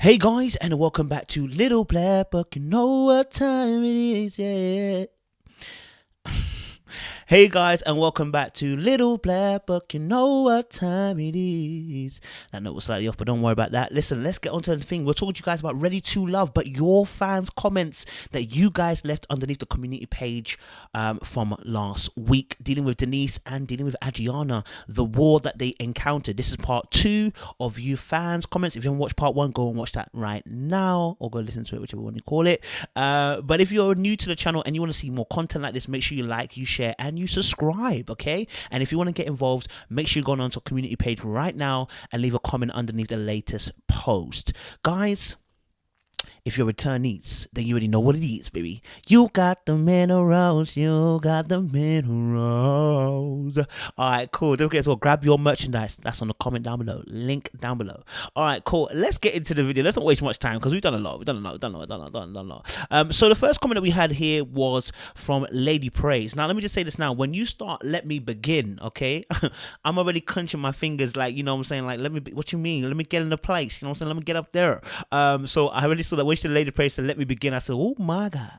Hey guys, and welcome back to Little Black Book. You know what time it is, yeah. Hey guys, and welcome back to Little Black Book. You know what time it is. That note was slightly off, but don't worry about that. Listen, let's get on to the thing. We're talking to you guys about Ready to Love, but your fans' comments that you guys left underneath the community page from last week, dealing with Denise and dealing with Adriana, the war that they encountered. This is part 2 of you fans' comments. If you haven't watched part 1, go and watch that right now, or go listen to it, whichever one you call it. But if you're new to the channel and you want to see more content like this, make sure you like, you share, and you subscribe, okay? And if you want to get involved, make sure you go on to the community page right now and leave a comment underneath the latest post. Guys, if you're returnees, then you already know what it is, baby. You got the minerals, you got the minerals. All right, cool. Don't forget to grab your merchandise. That's on the comment down below. Link down below. All right, cool. Let's get into the video. Let's not waste much time because we've done a lot. We've done a lot. So the first comment that we had here was from Lady Praise. Now, let me just say this now. When you start, let me begin, okay? I'm already clenching my fingers like, you know what I'm saying? Like, what you mean? Let me get in the place. You know what I'm saying? Let me get up there. So I already saw that. Wish the Lady Praise to let me begin. I said, oh my God,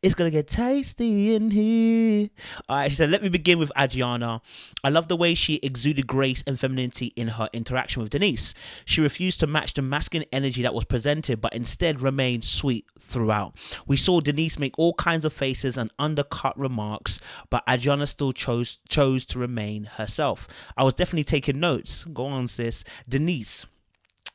it's gonna get tasty in here. All right, she said, let me begin with Adriana. I love the way she exuded grace and femininity in her interaction with Denise. She refused to match the masculine energy that was presented, but instead remained sweet throughout. We saw Denise make all kinds of faces and undercut remarks, but Adriana still chose to remain herself. I was definitely taking notes. Go on, sis. Denise,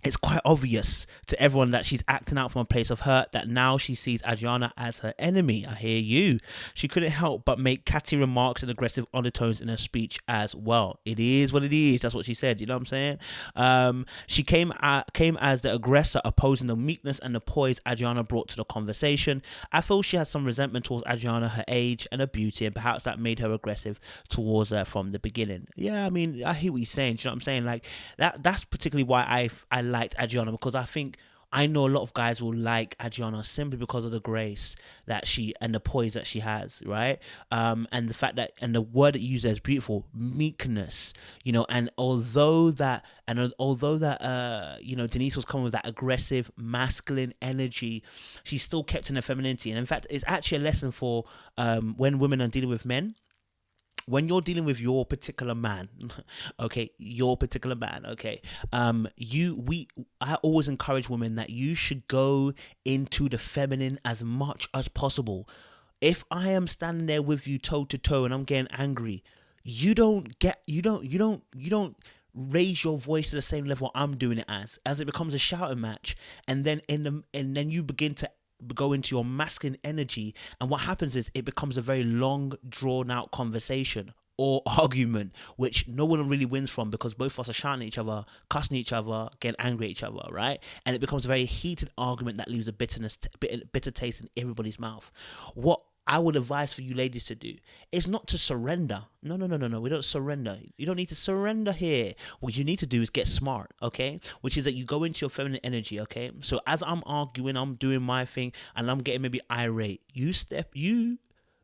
it's quite obvious to everyone that she's acting out from a place of hurt, that now she sees Adriana as her enemy. I hear you. She couldn't help but make catty remarks and aggressive undertones in her speech as well. It is what it is. That's what she said. You know what I'm saying? She came as the aggressor, opposing the meekness and the poise Adriana brought to the conversation. I feel she had some resentment towards Adriana, her age and her beauty, and perhaps that made her aggressive towards her from the beginning. Yeah, I mean, I hear what you're saying. Do you know what I'm saying? Like that's particularly why I liked Adriana, because I know a lot of guys will like Adriana simply because of the grace that she and the poise that she has, right? And the fact that, and the word that you use is beautiful, meekness, you know. And although that you know, Denise was coming with that aggressive masculine energy, she still kept in her femininity. And in fact, it's actually a lesson for when women are dealing with men. When you're dealing with your particular man, okay, I always encourage women that you should go into the feminine as much as possible. If I am standing there with you toe to toe and I'm getting angry, you don't raise your voice to the same level I'm doing it as it becomes a shouting match, and then then you begin to go into your masculine energy, and what happens is it becomes a very long, drawn out conversation or argument, which no one really wins from, because both of us are shouting at each other, cussing each other, getting angry at each other, right? And it becomes a very heated argument that leaves a bitter taste in everybody's mouth. What I would advise for you ladies to do is not to surrender. No. We don't surrender. You don't need to surrender here. What you need to do is get smart, okay? Which is that you go into your feminine energy, okay? So as I'm arguing, I'm doing my thing, and I'm getting maybe irate. You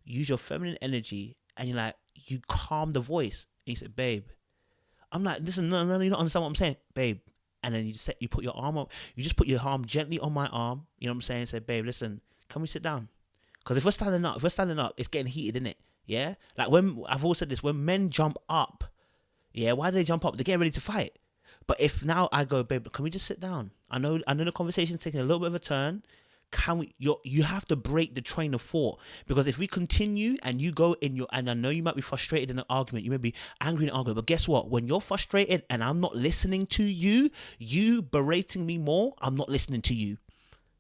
use your feminine energy, and you calm the voice. And you say, babe. I'm like, listen, no, you don't understand what I'm saying, babe. And then you put your arm up. You just put your arm gently on my arm. You know what I'm saying? Say, babe, listen, can we sit down? Because if we're standing up, it's getting heated, isn't it? Yeah? Like, when I've always said this, when men jump up, yeah, why do they jump up? They're getting ready to fight. But if now I go, babe, can we just sit down? I know the conversation's taking a little bit of a turn. You have to break the train of thought, because if we continue and you go in and I know you might be frustrated in an argument, you may be angry in an argument, but guess what? When you're frustrated and I'm not listening to you berating me more, I'm not listening to you.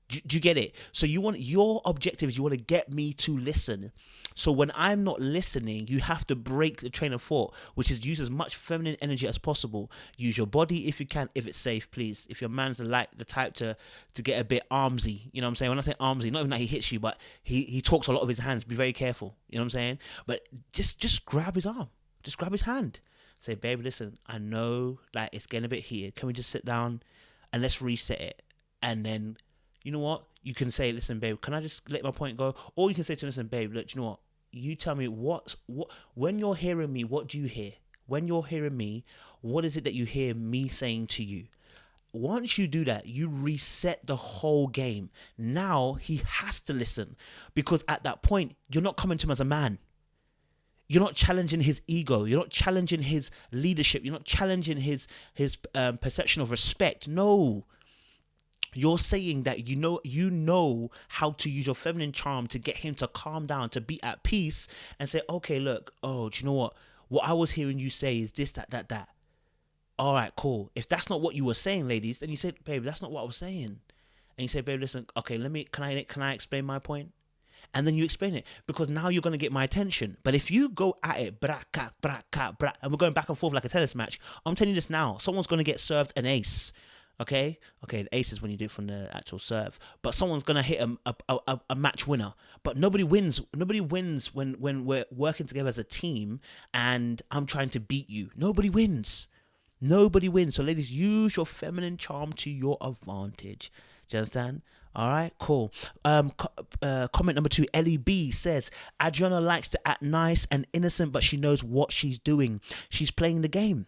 Do you get it? So your objective is you want to get me to listen. So when I'm not listening, you have to break the train of thought, which is use as much feminine energy as possible. Use your body if you can, if it's safe, please. If your man's the type to get a bit armsy, you know what I'm saying? When I say armsy, not even that he hits you, but he talks a lot of his hands. Be very careful, you know what I'm saying? But just grab his arm, just grab his hand. Say, babe, listen, I know like it's getting a bit heated. Can we just sit down and let's reset it? And then, you know what? You can say, listen, babe, can I just let my point go? Or you can say to him, listen, babe, look, you know what? You tell me what when you're hearing me, what do you hear? When you're hearing me, what is it that you hear me saying to you? once you do that, you reset the whole game. Now he has to listen, because at that point, you're not coming to him as a man. You're not challenging his ego. You're not challenging his leadership. You're not challenging his perception of respect. No. You're saying that you know how to use your feminine charm to get him to calm down, to be at peace, and say, okay, look, oh, do you know what? What I was hearing you say is this, that. All right, cool. If that's not what you were saying, ladies, then you said, babe, that's not what I was saying. And you say, babe, listen, okay, can I explain my point? And then you explain it, because now you're going to get my attention. But if you go at it, and we're going back and forth like a tennis match, I'm telling you this now, someone's going to get served an ace. Okay, the ace is when you do it from the actual serve, but someone's gonna hit a match winner. But nobody wins. Nobody wins when we're working together as a team and I'm trying to beat you. Nobody wins. So ladies, use your feminine charm to your advantage. Do you understand? All right, cool. Comment number 2, Ellie B says, Adriana likes to act nice and innocent, but she knows what she's doing. She's playing the game.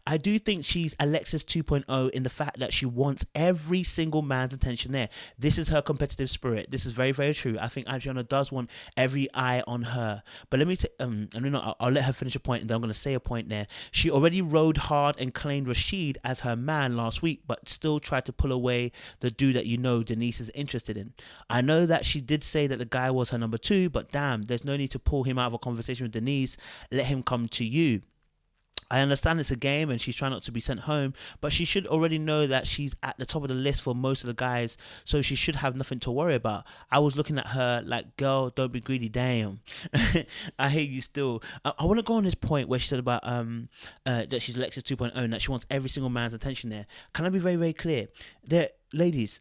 I do think she's Alexis 2.0 in the fact that she wants every single man's attention there. This is her competitive spirit. This is very, very true. I think Adriana does want every eye on her. But let me I'll let her finish a point, and then I'm going to say a point there. She already rode hard and claimed Rashid as her man last week, but still tried to pull away the dude that Denise is interested in. I know that she did say that the guy was her number 2, but damn, there's no need to pull him out of a conversation with Denise. Let him come to you. I understand it's a game and she's trying not to be sent home, but she should already know that she's at the top of the list for most of the guys, so she should have nothing to worry about. I was looking at her like, girl, don't be greedy, damn. I hate you still. I want to go on this point where she said about that she's Alexis 2.0 and that she wants every single man's attention there. Can I be very, very clear? Ladies,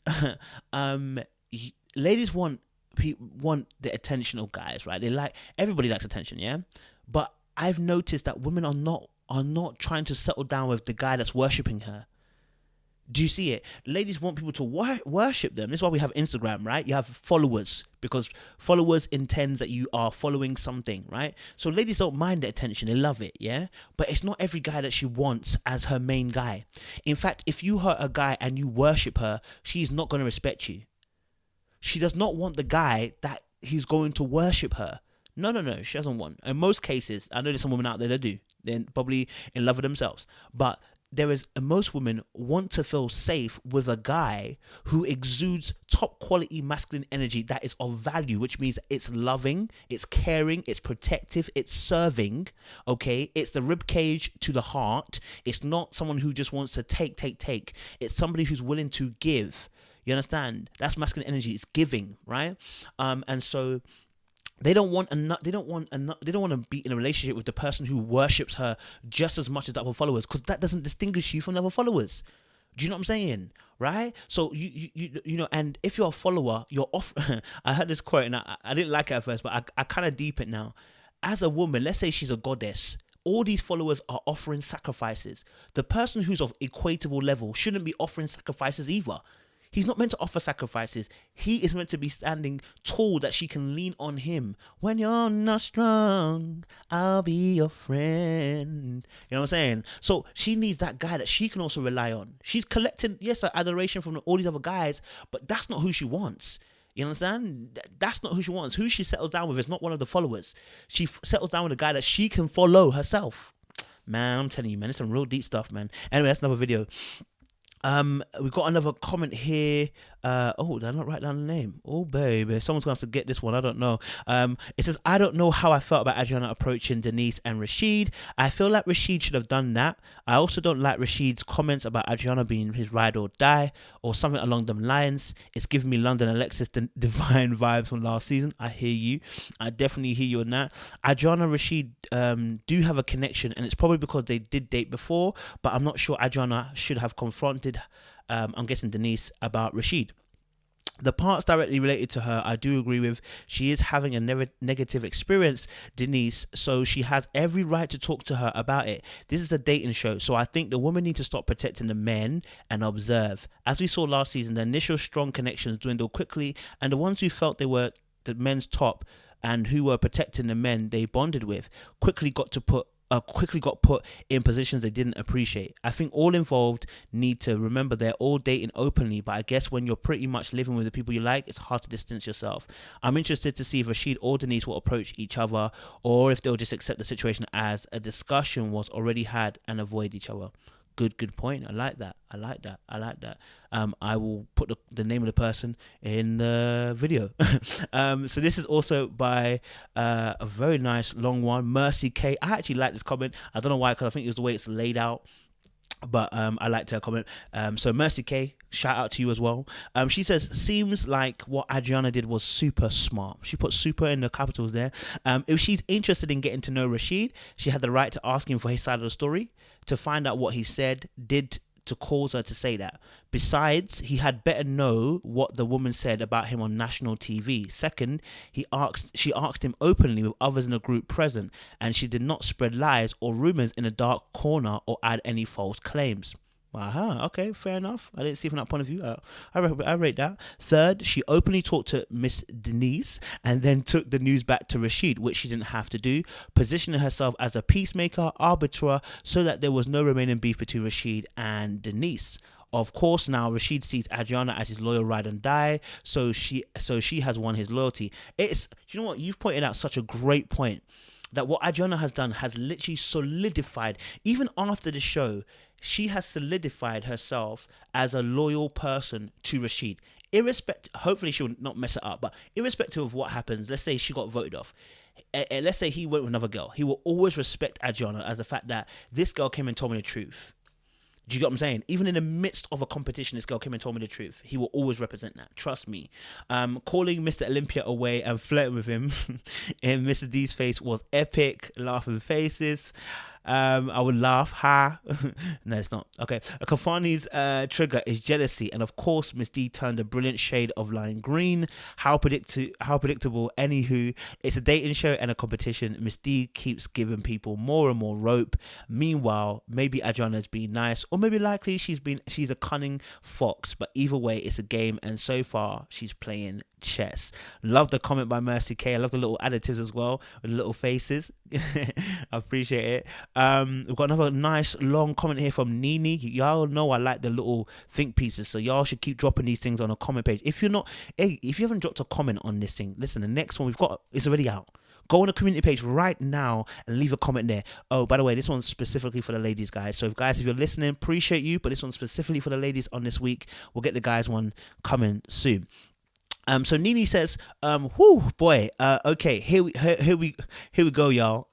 ladies want the attention of guys, right? Everybody likes attention, yeah? But I've noticed that women are not trying to settle down with the guy that's worshipping her. Do you see it? Ladies want people to worship them. This is why we have Instagram, right? You have followers, because followers intends that you are following something, right? So ladies don't mind the attention. They love it, yeah? But it's not every guy that she wants as her main guy. In fact, if you hurt a guy and you worship her, she's not going to respect you. She does not want the guy that he's going to worship her. No, she doesn't want. In most cases, I know there's some women out there that do. They're probably in love with themselves. But most women want to feel safe with a guy who exudes top quality masculine energy that is of value, which means it's loving, it's caring, it's protective, it's serving, okay? It's the rib cage to the heart. It's not someone who just wants to take. It's somebody who's willing to give. You understand? That's masculine energy. It's giving, right? And so they don't want to be in a relationship with the person who worships her just as much as the other followers, because that doesn't distinguish you from the other followers. Do you know what I'm saying? Right? So you know, and if you're a follower, you're off. I heard this quote and I didn't like it at first, but I kind of deep it now. As a woman, let's say she's a goddess. All these followers are offering sacrifices. The person who's of equatable level shouldn't be offering sacrifices either. He's not meant to offer sacrifices. He is meant to be standing tall that she can lean on him. When you're not strong, I'll be your friend. You know what I'm saying? So she needs that guy that she can also rely on. She's collecting, yes, adoration from all these other guys, but that's not who she wants. You understand? That's not who she wants. Who she settles down with is not one of the followers. She settles down with a guy that she can follow herself. Man, I'm telling you, man, it's some real deep stuff, man. Anyway, that's another video. We've got another comment here. Did I not write down the name? Oh, baby. Someone's going to have to get this one. I don't know. It says, I don't know how I felt about Adriana approaching Denise and Rashid. I feel like Rashid should have done that. I also don't like Rashid's comments about Adriana being his ride or die or something along them lines. It's giving me London Alexis Divine vibes from last season. I hear you. I definitely hear you on that. Adriana and Rashid do have a connection, and it's probably because they did date before, but I'm not sure Adriana should have confronted I'm guessing Denise about Rashid. The parts directly related to her, I do agree with. She is having a negative experience, Denise, so she has every right to talk to her about it. This is a dating show, so I think the woman needs to stop protecting the men and observe. As we saw last season, the initial strong connections dwindled quickly, and the ones who felt they were the men's top and who were protecting the men they bonded with quickly got to put quickly got put in positions they didn't appreciate. I think all involved need to remember they're all dating openly, but I guess when you're pretty much living with the people you like, it's hard to distance yourself. I'm interested to see if Rashid or Denise will approach each other, or if they'll just accept the situation as a discussion was already had and avoid each other. Good point. I like that. I will put the name of the person in the video. So this is also by a very nice long one, Mercy K. I actually like this comment. I don't know why, because I think it was the way it's laid out, but I liked her comment. So Mercy K, shout out to you as well. She says, seems like what Adriana did was super smart. She put super in the capitals there. If she's interested in getting to know Rashid, she had the right to ask him for his side of the story, to find out what he did to cause her to say that. Besides, he had better know what the woman said about him on national TV. Second, she asked him openly with others in the group present, and she did not spread lies or rumors in a dark corner or add any false claims. Okay, fair enough. I didn't see it from that point of view. I rate that. Third, she openly talked to Miss Denise and then took the news back to Rashid, which she didn't have to do, positioning herself as a peacemaker, arbiter, so that there was no remaining beef between Rashid and Denise. Of course, now Rashid sees Adriana as his loyal ride and die, so she has won his loyalty. You know what? You've pointed out such a great point, that what Adriana has done has literally solidified, even after the show, she has solidified herself as a loyal person to Rashid. Hopefully she'll not mess it up, but irrespective of what happens, let's say she got voted off, and let's say he went with another girl, he will always respect Adriana as the fact that this girl came and told me the truth. Do you get what I'm saying? Even in the midst of a competition, this girl came and told me the truth. He will always represent that. Trust me. Calling Mr. Olympia away and flirting with him in Mrs. D's face was epic. Laughing faces. I would laugh. Ha. No, it's not. Okay. Kafani's trigger is jealousy. And of course, Miss D turned a brilliant shade of lime green. How predictable. Anywho, it's a dating show and a competition. Miss D keeps giving people more and more rope. Meanwhile, maybe Adriana's being nice, or maybe likely she's a cunning fox. But either way, it's a game. And so far, she's playing chess. Love the comment by Mercy K. I love the little additives as well, with the little faces. I appreciate it. We've got another nice long comment here from Nini. Y'all know I like the little think pieces, so y'all should keep dropping these things on a comment page. If you haven't dropped a comment on this thing, listen, the next one we've got is already out. Go on the community page right now and leave a comment there. Oh, by the way, this one's specifically for the ladies, guys. So if you're listening, appreciate you, but this one's specifically for the ladies on this week. We'll get the guys one coming soon. So Nini says, whoo, boy, okay, here we go, y'all.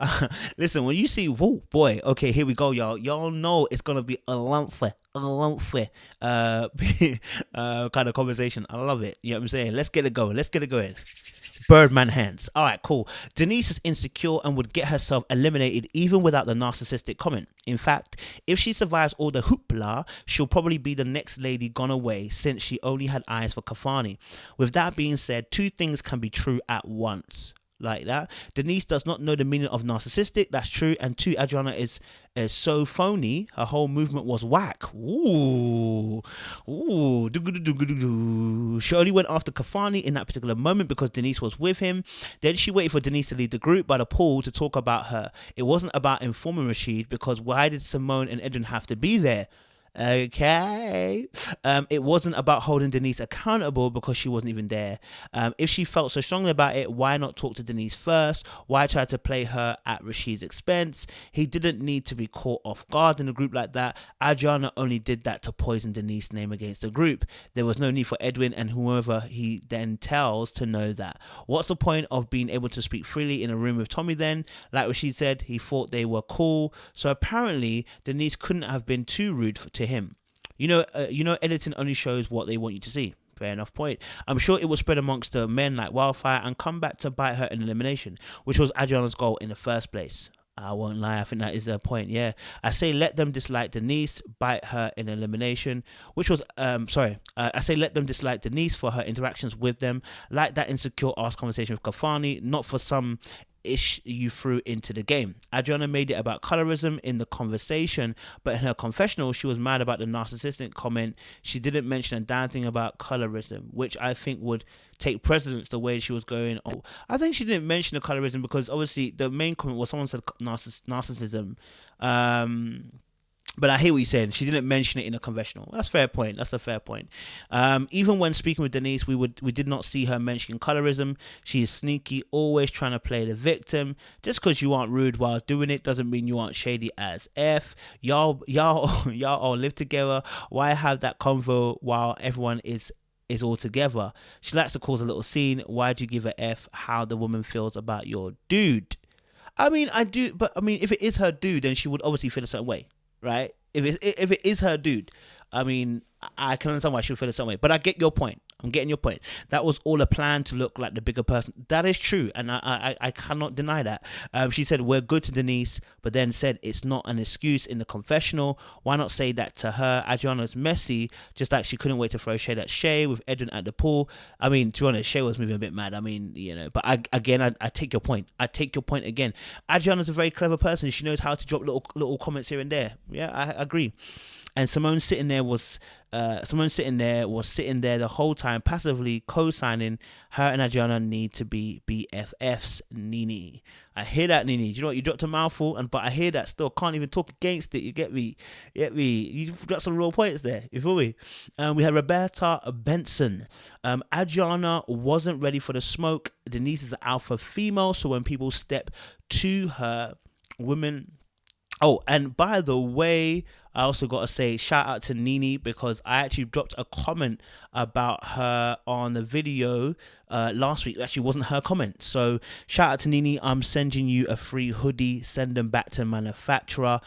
Listen, when you see, whoo, boy, okay, here we go, y'all. Y'all know it's gonna be a lengthy kind of conversation. I love it. You know what I'm saying? Let's get it going. Birdman hands. All right, cool. Denise is insecure and would get herself eliminated even without the narcissistic comment. In fact, if she survives all the hoopla, she'll probably be the next lady gone away, since she only had eyes for Kafani. With that being said, two things can be true at once. Like that. Denise does not know the meaning of narcissistic. That's true. And two, Adriana is so phony. Her whole movement was whack. Ooh. She only went after Kafani in that particular moment because Denise was with him. Then she waited for Denise to leave the group by the pool to talk about her. It wasn't about informing Rashid, because why did Simone and Edwin have to be there? Okay. It wasn't about holding Denise accountable because she wasn't even there. If she felt so strongly about it, why not talk to Denise first? Why try to play her at Rashid's expense? He didn't need to be caught off guard in a group like that. Adriana only did that to poison Denise's name against the group. There was no need for Edwin and whoever he then tells to know that. What's the point of being able to speak freely in a room with Tommy then? Like Rashid said, he thought they were cool. So apparently Denise couldn't have been too rude to him. You know, editing only shows what they want you to see. Fair enough point. I'm sure it will spread amongst the men like wildfire and come back to bite her in elimination, which was Adriana's goal in the first place. I won't lie, I think that is a point, yeah. I say let them dislike Denise, bite her in elimination, which was, I say let them dislike Denise for her interactions with them, like that insecure ass conversation with Kafani, not for some ish you threw into the game. Adriana made it about colorism in the conversation, but in her confessional, she was mad about the narcissistic comment. She didn't mention a damn thing about colorism, which I think would take precedence the way she was going. Oh, I think she didn't mention the colorism because obviously the main comment was someone said narcissism. But I hear what you're saying. She didn't mention it in a confessional. That's a fair point. Even when speaking with Denise, we did not see her mentioning colorism. She is sneaky, always trying to play the victim. Just because you aren't rude while doing it doesn't mean you aren't shady as F. Y'all all live together. Why have that convo while everyone is all together? She likes to cause a little scene. Why'd you give a F how the woman feels about your dude? I mean, I do, but I mean, if it is her dude, then she would obviously feel a certain way. Right? If it is her dude, I mean, I can understand why she would feel the same way. But I get your point. I'm getting your point. That was all a plan to look like the bigger person. That is true, and I cannot deny that. She said, we're good to Denise, but then said it's not an excuse in the confessional. Why not say that to her? Adriana's messy, just like she couldn't wait to throw shade at Shay with Edwin at the pool. I mean, to be honest, Shay was moving a bit mad. I mean, but I take your point. I take your point again. Adriana's a very clever person. She knows how to drop little comments here and there. Yeah, I agree. And Simone sitting there was sitting there the whole time, passively co-signing. Her and Adriana need to be BFFs. Nene, I hear that, Nene. You know what? You dropped a mouthful, but I hear that still. Can't even talk against it. You get me? You got some real points there. You feel me? We had Roberta Benson. Adriana wasn't ready for the smoke. Denise is an alpha female, so when people step to her, women. Oh, and by the way, I also got to say shout out to Nene because I actually dropped a comment about her on the video last week. It actually wasn't her comment. So shout out to Nene. I'm sending you a free hoodie. Send them back to manufacturer.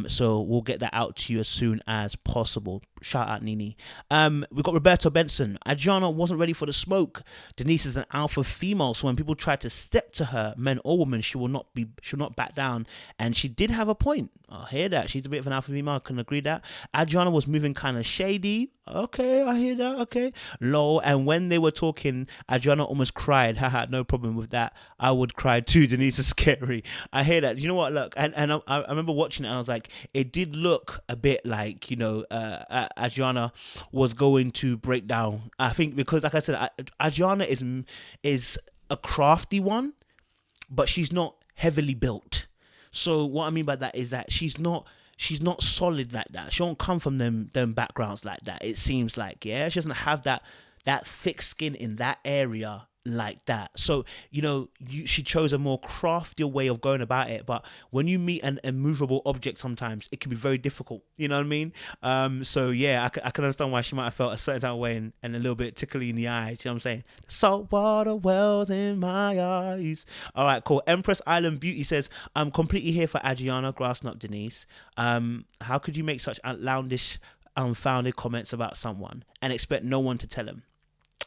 So we'll get that out to you as soon as possible. Shout out Nene. We got Roberto Benson. Adriana wasn't ready for the smoke. Denise is an alpha female, so when people try to step to her, men or women, she will not back down. And she did have a point. I hear that. She's a bit of an alpha female. I can agree that. Adriana was moving kind of shady. Okay, I hear that. Okay. Lol. And when they were talking, Adriana almost cried. Haha, no problem with that. I would cry too. Denise is scary. I hear that. You know what? Look, and I remember watching it and I was like, it did look a bit like, Adriana was going to break down. I think because, like I said, Adriana is a crafty one, but she's not heavily built. So what I mean by that is that she's not solid like that. She don't come from them backgrounds like that. It seems like, yeah, she doesn't have that thick skin in that area like that. So, she chose a more craftier way of going about it. But when you meet an immovable object, sometimes it can be very difficult. You know what I mean? So yeah, I can understand why she might have felt a certain type of way and a little bit tickly in the eyes. You know what I'm saying? Saltwater wells in my eyes. All right, cool. Empress Island Beauty says, I'm completely here for Adriana, Grassnut Denise. How could you make such outlandish, unfounded comments about someone and expect no one to tell him?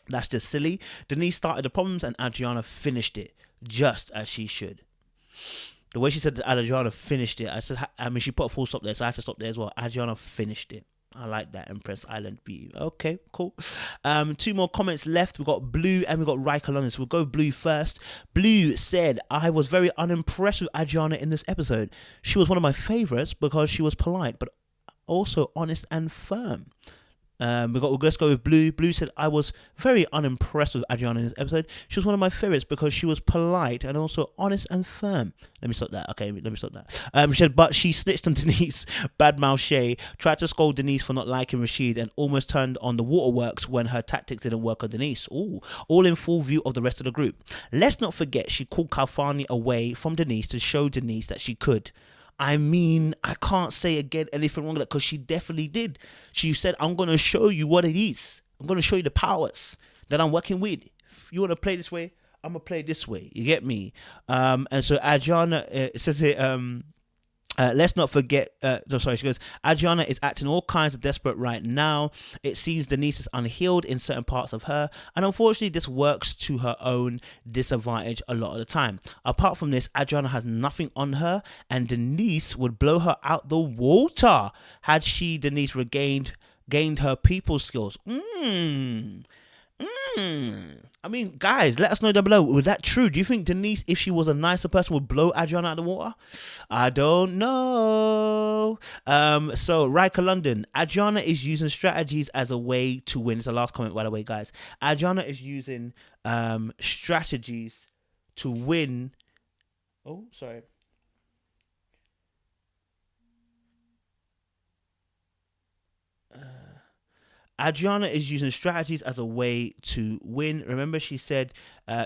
That's just silly. Denise started the problems and Adriana finished it, just as she should. The way she said that Adriana finished it, she put a full stop there, so I had to stop there as well. Adriana finished it. I like that, Empress Island Beauty. Okay, cool. 2 more comments left. We've got Blue and we've got Raikalonis. We'll go Blue first. Blue said, I was very unimpressed with Adriana in this episode. She was one of my favourites because she was polite, but also honest and firm. Let's go with Blue. Blue said, I was very unimpressed with Adriana in this episode. She was one of my favorites because she was polite and also honest and firm. Let me stop that. Okay, let me stop that. She said, but she snitched on Denise, badmouth Shay, tried to scold Denise for not liking Rashid, and almost turned on the waterworks when her tactics didn't work on Denise. Ooh, all in full view of the rest of the group. Let's not forget she called Kalfani away from Denise to show Denise that she could. I mean, I can't say again anything wrong with that because she definitely did. She said, I'm going to show you what it is. I'm going to show you the powers that I'm working with. If you want to play this way, I'm going to play this way. You get me? And so Adriana, it says here, let's not forget, she goes, Adriana is acting all kinds of desperate right now. It seems Denise is unhealed in certain parts of her, and unfortunately this works to her own disadvantage a lot of the time. Apart from this, Adriana has nothing on her, and Denise would blow her out the water had Denise gained her people skills. I mean, guys, let us know down below. Was that true? Do you think Denise, if she was a nicer person, would blow Adriana out of the water? I don't know. So Riker London, Adriana is using strategies as a way to win. It's the last comment, by the way, guys. Adriana is using strategies to win. Oh, sorry. Adriana is using strategies as a way to win. Remember, she said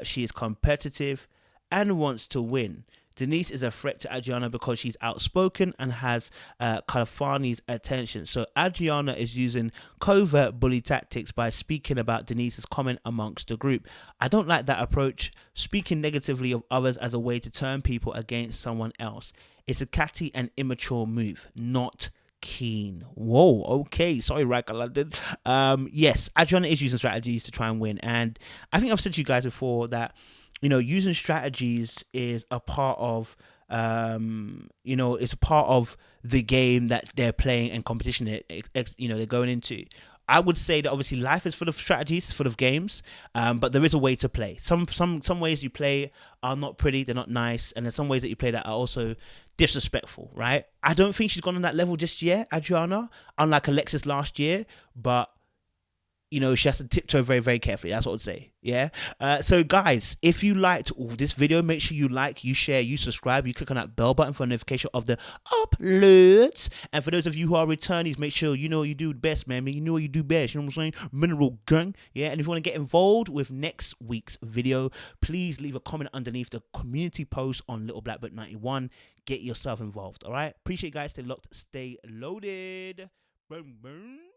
she is competitive and wants to win. Denise is a threat to Adriana because she's outspoken and has Kalafani's attention. So Adriana is using covert bully tactics by speaking about Denise's comment amongst the group. I don't like that approach, speaking negatively of others as a way to turn people against someone else. It's a catty and immature move, not keen. Whoa, okay. Sorry, Riker London. Yes, Adriana is using strategies to try and win. And I think I've said to you guys before that, using strategies is a part of it's a part of the game that they're playing and competition they're going into. I would say that obviously life is full of strategies, full of games, but there is a way to play. Some ways you play are not pretty, they're not nice, and there's some ways that you play that are also disrespectful, right? I don't think she's gone on that level just yet, Adriana, unlike Alexis last year, but she has to tiptoe very, very carefully. That's what I'd say. Yeah. So guys, if you liked this video, make sure you like, you share, you subscribe, you click on that bell button for a notification of the uploads. And for those of you who are returnees, make sure you know what you do best, man. You know what you do best. You know what I'm saying? Mineral gang. Yeah. And if you want to get involved with next week's video, please leave a comment underneath the community post on Little Black Book 91. Get yourself involved. All right. Appreciate you guys. Stay locked. Stay loaded. Boom, boom.